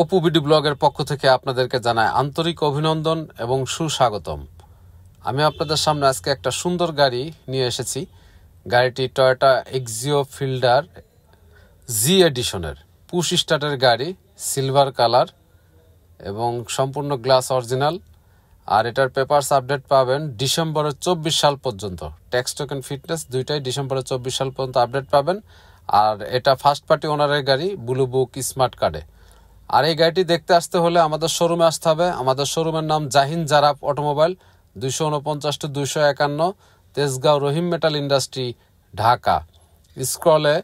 Apu BD ব্লগের পক্ষ থেকে আপনাদেরকে জানাই আন্তরিক অভিনন্দন এবং সুস্বাগতম। আমি আপনাদের সামনে আজকে একটা সুন্দর গাড়ি নিয়ে এসেছি। গাড়িটি টয়োটা এক্সিও ফিল্ডার জি এডিশনের পুশ স্টার্টের গাড়ি, সিলভার কালার এবং সম্পূর্ণ গ্লাস অরিজিনাল। আর এটার পেপারস আপডেট পাবেন ডিসেম্বরের 24 সাল পর্যন্ত। ট্যাক্স টোকেন ফিটনেস দুইটাই ডিসেম্বরের 24 সাল পর্যন্ত আপডেট পাবেন। আর এটা ফার্স্ট পার্টি ওনারের গাড়ি, ব্লু বুক স্মার্ট কার্ডে। আর এই গাড়িটি দেখতে আসতে হলে আমাদের শোরুমে আসতে হবে। আমাদের শোরুমের নাম জাহিন জারাফ অটোমোবাইল, 249-251 তেজগাঁও রহিম মেটাল ইন্ডাস্ট্রি, ঢাকা। স্ক্রলে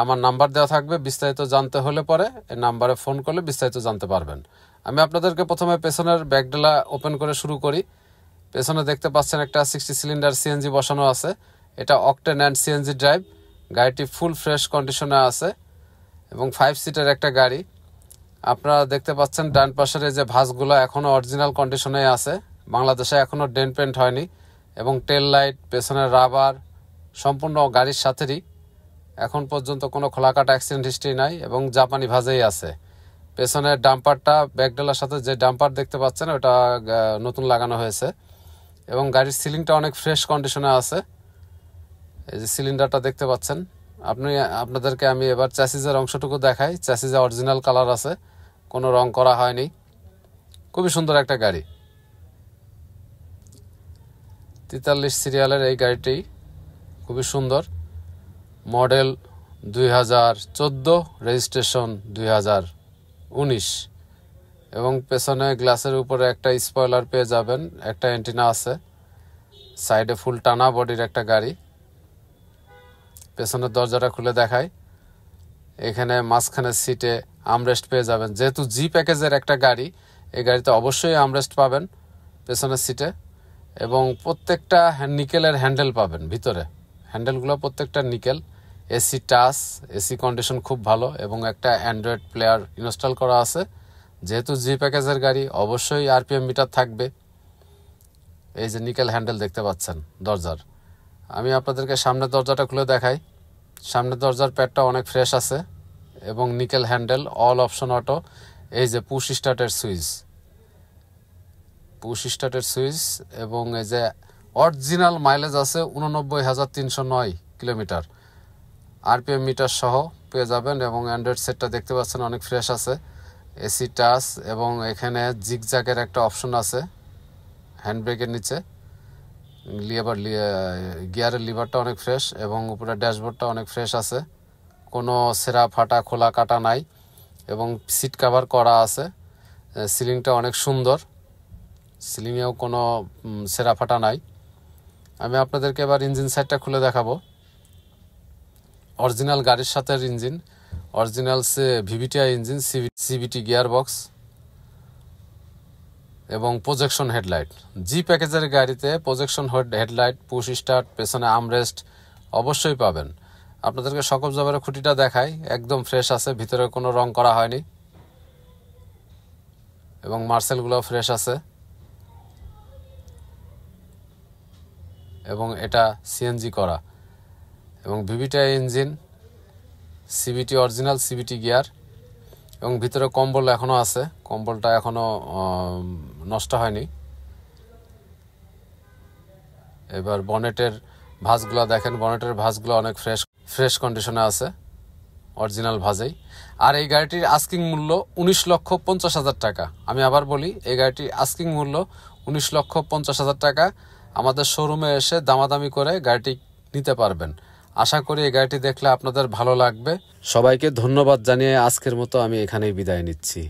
আমার নাম্বার দেওয়া থাকবে। বিস্তারিত জানতে হলে পরে এই নাম্বারে ফোন করলে বিস্তারিত জানতে পারবেন। আমি আপনাদেরকে প্রথমে পেছনের ব্যাকডেলা ওপেন করে শুরু করি। পেছনে দেখতে পাচ্ছেন একটা 60 সিলিন্ডার সিএনজি বসানো আছে। এটা অকটেন অ্যান্ড সিএনজি ড্রাইভ। গাড়িটি ফুল ফ্রেশ কন্ডিশনে আছে এবং 5 সিটের একটা গাড়ি। আপনারা দেখতে পাচ্ছেন ডান পাশের এই যে ভাঁজগুলো এখনও অরিজিনাল কন্ডিশনে আছে। বাংলাদেশে এখনও ডেন্ট পেন্ট হয়নি এবং টেল লাইট, পেছনের রাবার সম্পূর্ণ গাড়ির সাথেরই। এখন পর্যন্ত কোনো খোলাকাটা অ্যাক্সিডেন্ট হিস্ট্রি নাই এবং জাপানি ভাজেই আছে। পেছনের ডাম্পারটা ব্যাকডেলার সাথে যে ডাম্পার দেখতে পাচ্ছেন ওটা নতুন লাগানো হয়েছে এবং গাড়ির সিলিংটা অনেক ফ্রেশ কন্ডিশনে আছে। এই যে সিলিন্ডারটা দেখতে পাচ্ছেন। আপনাদেরকে আমি এবার চ্যাসিজের অংশটুকু দেখাই। চ্যাসিজে অরিজিনাল কালার আছে, কোনো রং করা হয়নি। খুবই সুন্দর একটা গাড়ি। 43 সিরিয়ালের এই গাড়িটি খুবই সুন্দর। মডেল 2014, রেজিস্ট্রেশন 2019 এবং পেছনে গ্লাসের উপরে একটা স্পয়লার পেয়ে যাবেন, একটা অ্যান্টিনা আছে। সাইডে ফুল টানা বডির একটা গাড়ি। পেছনের দরজাটা খুলে দেখায়। এখানে মাঝখানের সিটে আমরেস্ট পেয়ে যাবেন। যেহেতু জি প্যাকেজের একটা গাড়ি, এই গাড়িতে অবশ্যই আমরেস্ট পাবেন পেছনের সিটে এবং প্রত্যেকটা নিকেলের হ্যান্ডেল পাবেন। ভিতরে হ্যান্ডেলগুলো প্রত্যেকটা nickel. AC touch, AC condition খুব ভালো এবং একটা অ্যান্ড্রয়েড প্লেয়ার ইনস্টল করা আছে। যেহেতু জি প্যাকেজের গাড়ি অবশ্যই আরপিএম মিটার থাকবে। এই যে নিকেল হ্যান্ডেল দেখতে পাচ্ছেন দরজার। আমি আপনাদেরকে সামনের দরজাটা খুলে দেখাই। সামনের দরজার প্যাডটা অনেক ফ্রেশ আছে এবং nickel handle, all option auto. এই যে পুশ স্টার্টের সুইচ এবং এই যে অরিজিনাল মাইলেজ আছে 89,309 কিলোমিটার। আরপিএম মিটার সহ পেয়ে যাবেন এবং অ্যান্ড্রয়েড সেটটা দেখতে পাচ্ছেন অনেক ফ্রেশ আছে। এসি টাচ এবং এখানে জিগজ্যাগের একটা অপশন আছে হ্যান্ড ব্রেকের নিচে। গিয়ারের লিভারটা অনেক ফ্রেশ এবং উপরে ড্যাশবোর্ডটা অনেক ফ্রেশ আছে। কোনো সেরা ফাটা খোলা কাটা নাই এবং সিট কাভার করা আছে। সিলিংটা অনেক সুন্দর, সিলিংয়েও কোনো সেরা ফাটা নাই। আমি আপনাদেরকে এবার ইঞ্জিন সাইডটা খুলে দেখাবো। অরিজিনাল গাড়ির সাথে engine, original VVTi engine, CVT gear box এবং প্রজেকশন হেডলাইট। জি প্যাকেজের গাড়িতে প্রজেকশন হেডলাইট, পুশ স্টার্ট, পেছনে আমরেস্ট অবশ্যই পাবেন। আপনাদেরকে সকল জবের খুঁটিটা দেখাই, একদম ফ্রেশ আছে, ভিতরে কোনো রং করা হয়নি এবং মার্সেলগুলো ফ্রেশ আছে এবং এটা সিএনজি করা এবং VVTi engine, CVT original CVT gear এবং ভিতরে কম্বল এখনও আছে। কম্বলটা এখনও নষ্ট হয়নি। এবার বনেটের ভাঁজগুলো দেখেন। বনেটের ভাঁজগুলো অনেক ফ্রেশ কন্ডিশনে আছে, অরিজিনাল ভাঁজেই। আর এই গাড়িটির আস্কিং মূল্য 19,50,000 টাকা। আমি আবার বলি, এই গাড়িটির আস্কিং মূল্য 19,50,000 টাকা। আমাদের শোরুমে এসে দামাদামি করে গাড়িটি নিতে পারবেন। আশা করি এই গাড়িটি দেখলে আপনাদের ভালো লাগবে। সবাইকে ধন্যবাদ জানিয়ে আজকের মতো আমি এখানেই বিদায় নিচ্ছি।